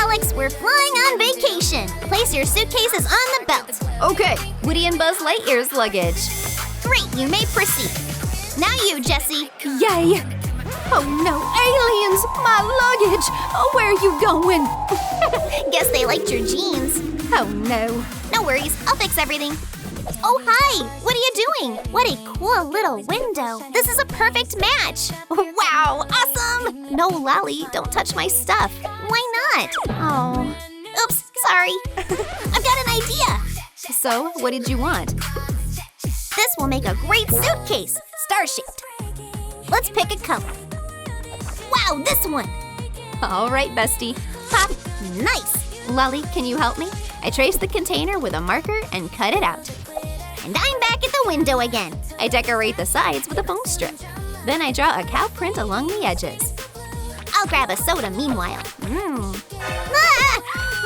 Alex, we're flying on vacation. Place your suitcases on the belt. Okay, Woody and Buzz Lightyear's luggage. Great, you may proceed. Now you, Jessie. Yay! Oh no, aliens! My luggage! Oh, where are you going? Guess they liked your jeans. Oh no. No worries, I'll fix everything. Oh, hi! What are you doing? What a cool little window. This is a perfect match. Wow, awesome! No, Lali, don't touch my stuff. Why not? Oh, oops, sorry. I've got an idea. So, what did you want? This will make a great suitcase, star-shaped. Let's pick a color. Wow, this one. All right, bestie. Pop, nice. Lali, can you help me? I traced the container with a marker and cut it out. And I'm back at the window again. I decorate the sides with a foam strip. Then I draw a cow print along the edges. I'll grab a soda meanwhile. Ah!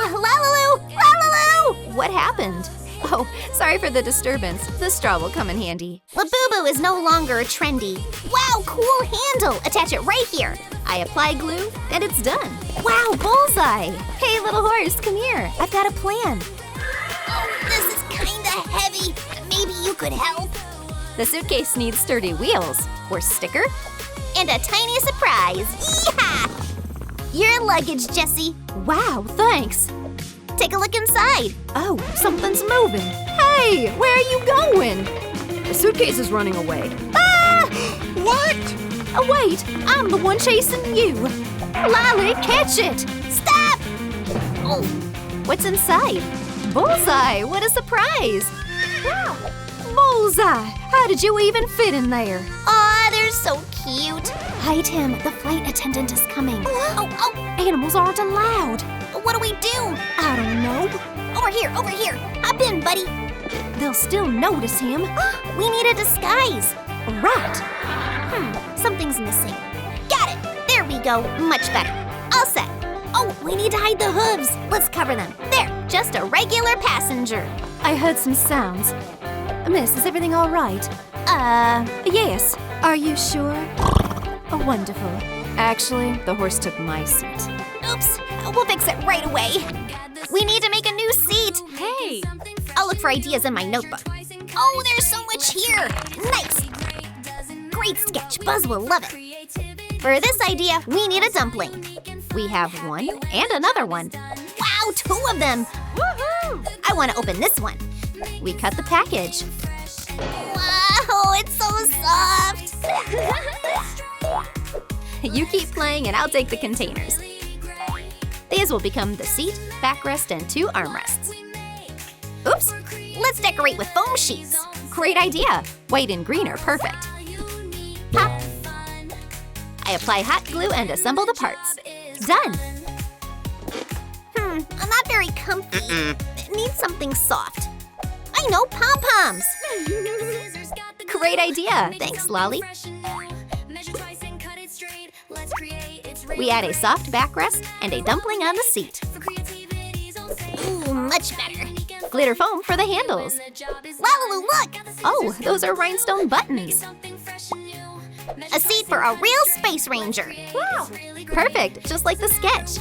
LaLiLu! LaLiLu! What happened? Oh, sorry for the disturbance. The straw will come in handy. Labubu is no longer trendy. Wow, cool handle. Attach it right here. I apply glue, and it's done. Wow, Bullseye. Hey, little horse, come here. I've got a plan. Oh, this is kinda heavy. Maybe you could help. The suitcase needs sturdy wheels, or sticker. And a tiny surprise. Yeehaw! Your luggage, Jessie. Wow, thanks. Take a look inside. Oh, something's moving. Hey, where are you going? The suitcase is running away. Ah! What? Oh, wait, I'm the one chasing you. Lali, catch it. Stop! Oh, What's inside? Bullseye, what a surprise. Wow, Bullseye, how did you even fit in there? aw, they're so cute. Hide him, the flight attendant is coming. Oh, Animals aren't allowed. what do we do? I don't know. Over here. Hop in, buddy. They'll still notice him. We need a disguise. Right. Something's missing. Got it. There we go. Much better. All set. Oh, we need to hide the hooves. Let's cover them. There, just a regular passenger. I heard some sounds. Miss, is everything all right? Yes. Are you sure? Oh, wonderful. Actually, the horse took my seat. Oops, we'll fix it right away. We need to make a new seat. Hey! I'll look for ideas in my notebook. Oh, there's so much here. Nice. Great sketch. Buzz will love it. For this idea, we need a dumpling. We have one and another one. Wow, 2 of them. Woohoo! I want to open this one. We cut the package. Wow, it's so soft. You keep playing and I'll take the containers. These will become the seat, backrest, and 2 armrests. Oops, let's decorate with foam sheets. Great idea. White and green are perfect. Pop. I apply hot glue and assemble the parts. Done. I'm not very comfy. It needs something soft. I know, pom-poms. Great idea. Thanks, Lali. We add a soft backrest and a dumpling on the seat. Ooh, much better. Glitter foam for the handles. LaLiLu, look! Oh, those are rhinestone buttons. A seat for a real space ranger. Wow. Perfect, just like the sketch.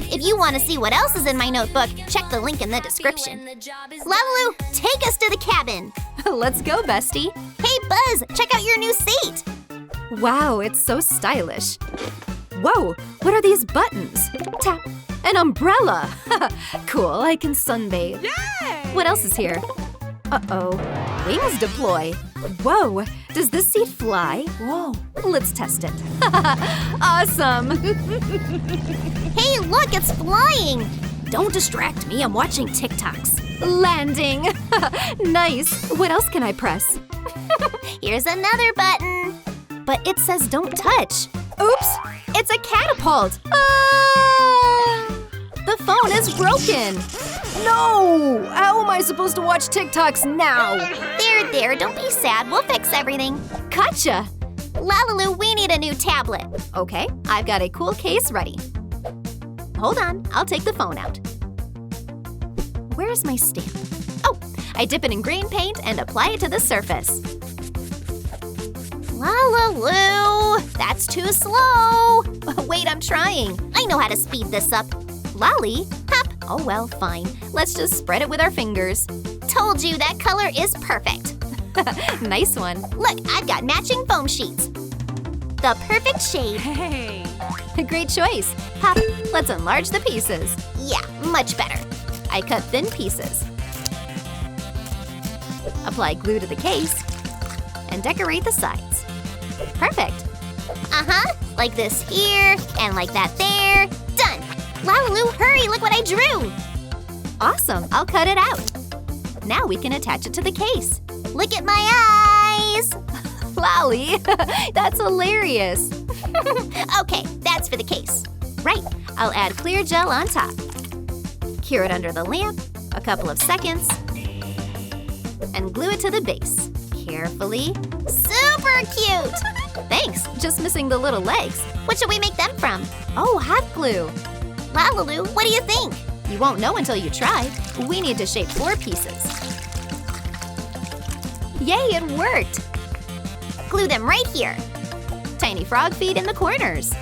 If you want to see what else is in my notebook, check the link in the description. LaLiLu, take us to the cabin. Let's go, bestie. Hey, Buzz, check out your new seat. Wow, it's so stylish. Whoa, what are these buttons? Tap. An umbrella. Cool, I can sunbathe. Yay! What else is here? Uh-oh. Wings deploy. Whoa, does this seat fly? Whoa, let's test it. Awesome. Hey, look, it's flying. Don't distract me, I'm watching TikToks. Landing. Nice. What else can I press? Here's another button. But it says don't touch. Oops, it's a catapult. Ah! The phone is broken. No! How am I supposed to watch TikToks now? There, don't be sad. We'll fix everything. Gotcha. LaLiLu, we need a new tablet. Okay, I've got a cool case ready. Hold on, I'll take the phone out. Where's my stamp? Oh, I dip it in green paint and apply it to the surface. LaLiLu, that's too slow. Wait, I'm trying. I know how to speed this up. Lali? Hop. Oh well, fine. Let's just spread it with our fingers. Told you that color is perfect. Nice one. Look, I've got matching foam sheets. The perfect shade. Hey. Great choice. Pop, let's enlarge the pieces. Yeah, much better. I cut thin pieces. Apply glue to the case and decorate the sides. Perfect. Like this here and like that there. Done. LaLiLu, hurry, look what I drew. Awesome, I'll cut it out. Now we can attach it to the case. Look at my eyes. Lali, that's hilarious. Okay, that's for the case. Right, I'll add clear gel on top. Cure it under the lamp, a couple of seconds, and glue it to the base. Carefully. Super cute. Thanks, just missing the little legs. What should we make them from? Oh, hot glue. LaLiLu, what do you think? You won't know until you try. We need to shape 4 pieces. Yay, it worked! Glue them right here. Tiny frog feet in the corners.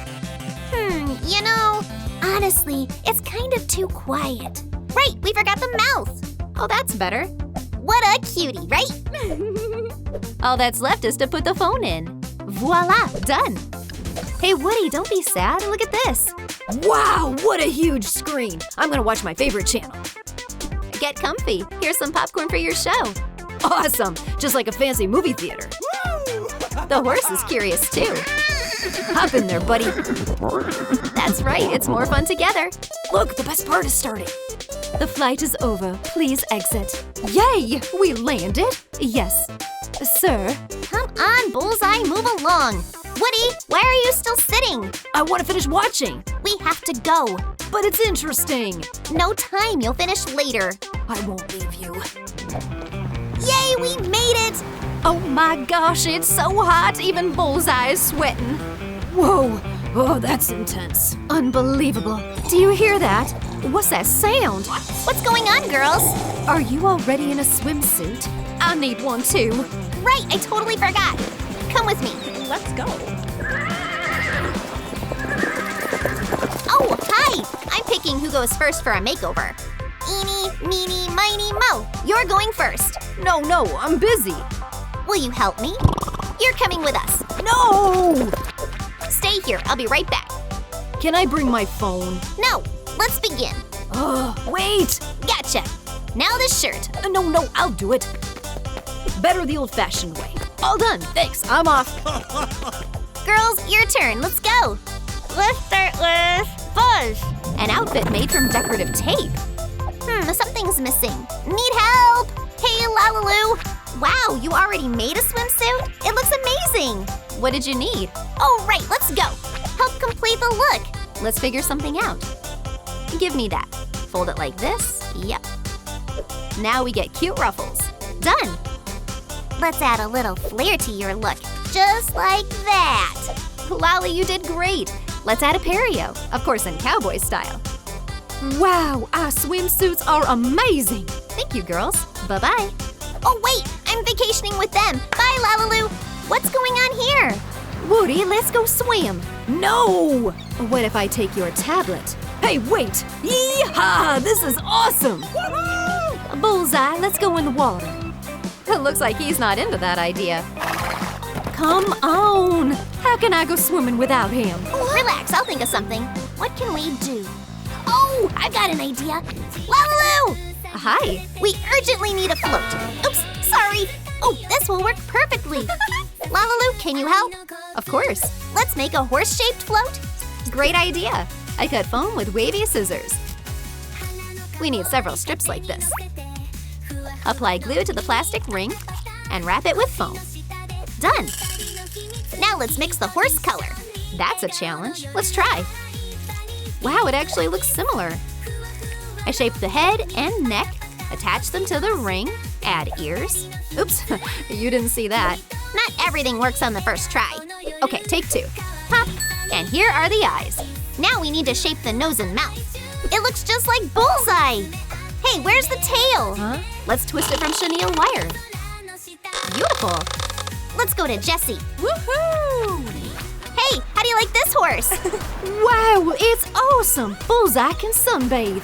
You know, honestly, it's kind of too quiet. Right, we forgot the mouth. Oh, that's better. What a cutie, right? All that's left is to put the phone in. Voila, done. Hey, Woody, don't be sad. Look at this. Wow, what a huge screen. I'm gonna watch my favorite channel. Get comfy. Here's some popcorn for your show. Awesome, just like a fancy movie theater. The horse is curious too. Hop in there, buddy. That's right, it's more fun together. Look, the best part is starting. The flight is over. Please exit. Yay! We landed? Yes. Sir? Come on, Bullseye, move along. Woody, why are you still sitting? I want to finish watching. We have to go. But it's interesting. No time, you'll finish later. I won't leave you. Yay, we made it! Oh my gosh, it's so hot, even Bullseye is sweating. Whoa, oh, that's intense. Unbelievable. Do you hear that? What's that sound? What's going on, girls? Are you already in a swimsuit? I need one too. Right, I totally forgot. Come with me. Let's go. Oh, hi! I'm picking who goes first for a makeover. Eeny, meeny, miny, mo. You're going first. No, I'm busy. Will you help me? You're coming with us. No! Stay here, I'll be right back. Can I bring my phone? No, let's begin. Wait! Gotcha. Now this shirt. No, I'll do it. Better the old-fashioned way. All done, thanks, I'm off. Girls, your turn, let's go. Let's start with Buzz. An outfit made from decorative tape. Something's missing. Need help? Hey, LaLiLu. Wow, you already made a swimsuit? It looks amazing. What did you need? Oh, right, let's go. Help complete the look. Let's figure something out. Give me that. Fold it like this. Yep. Now we get cute ruffles. Done. Let's add a little flair to your look, just like that. Lali, you did great. Let's add a perio, of course in cowboy style. Wow, our swimsuits are amazing. Thank you, girls. Bye-bye. Oh, wait, I'm vacationing with them. Bye, LaLiLu. What's going on here? Woody, let's go swim. No! What if I take your tablet? Hey, wait! Yee-haw! This is awesome! Woohoo! Bullseye, let's go in the water. It looks like he's not into that idea. Come on! How can I go swimming without him? Relax, I'll think of something. What can we do? Oh, I've got an idea. LaLiLu! Hi. We urgently need a float. Oops, sorry. Oh, this will work perfectly. LaLiLu, can you help? Of course. Let's make a horse-shaped float. Great idea. I cut foam with wavy scissors. We need several strips like this. Apply glue to the plastic ring and wrap it with foam. Done. Now let's mix the horse color. That's a challenge. Let's try. Wow, it actually looks similar. I shaped the head and neck, attach them to the ring, add ears. Oops, you didn't see that. Not everything works on the first try. Okay, take 2. Pop, and here are the eyes. Now we need to shape the nose and mouth. It looks just like Bullseye. Hey, where's the tail? Let's twist it from chenille wire. Beautiful. let's go to Jessie. Woohoo! Hey, how do you like this horse? Wow, it's awesome! Bullseye can sunbathe.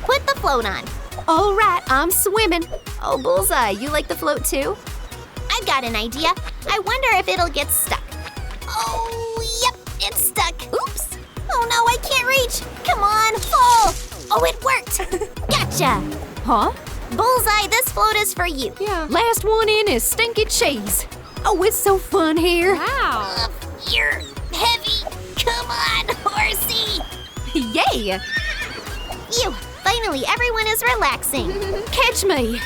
Put the float on. All right, I'm swimming. Oh, Bullseye, you like the float too? I've got an idea. I wonder if it'll get stuck. Oh, yep, it's stuck. Oops. Oh no, I can't reach. Come on, fall. Oh, it worked. Gotcha. Huh? Bullseye, this float is for you. Yeah. Last one in is stinky cheese. Oh, it's so fun here. Wow. You're heavy. Come on, horsey. Yay! Phew, finally everyone is relaxing. Catch me.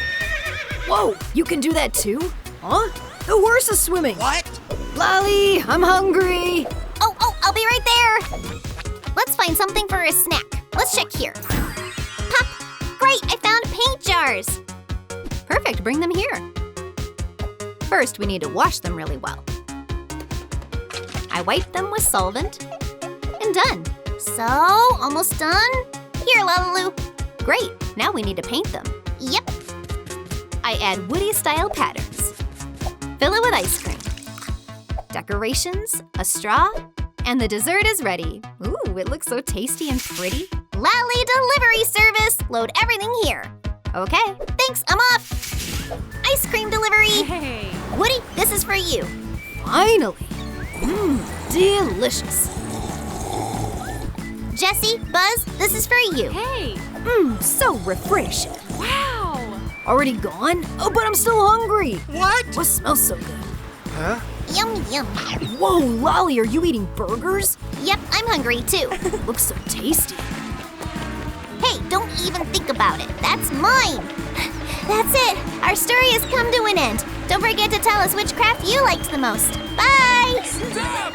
Whoa, you can do that too? Huh? The horse is swimming. What? Lali, I'm hungry. Oh, I'll be right there. Let's find something for a snack. Let's check here. Pop! Great, I found paint jars. Perfect, bring them here. First, we need to wash them really well. I wipe them with solvent and done. So, almost done. Here, LaLiLu. Great, now we need to paint them. Yep. I add woody-style patterns. Fill it with ice cream. Decorations, a straw, and the dessert is ready. Ooh, it looks so tasty and pretty. Lali delivery service. Load everything here. Okay. Thanks, I'm off. Ice cream delivery. Hey. Woody, this is for you. Finally. Delicious. Jessie, Buzz, this is for you. Hey. So refreshing. Wow. Already gone? Oh, but I'm still hungry. What? What smells so good? Huh? Yum, yum. Whoa, Lali, are you eating burgers? Yep, I'm hungry too. Looks so tasty. Hey, don't even think about it. That's mine. That's it. Our story has come to an end. Don't forget to tell us which craft you liked the most. Bye! Stop!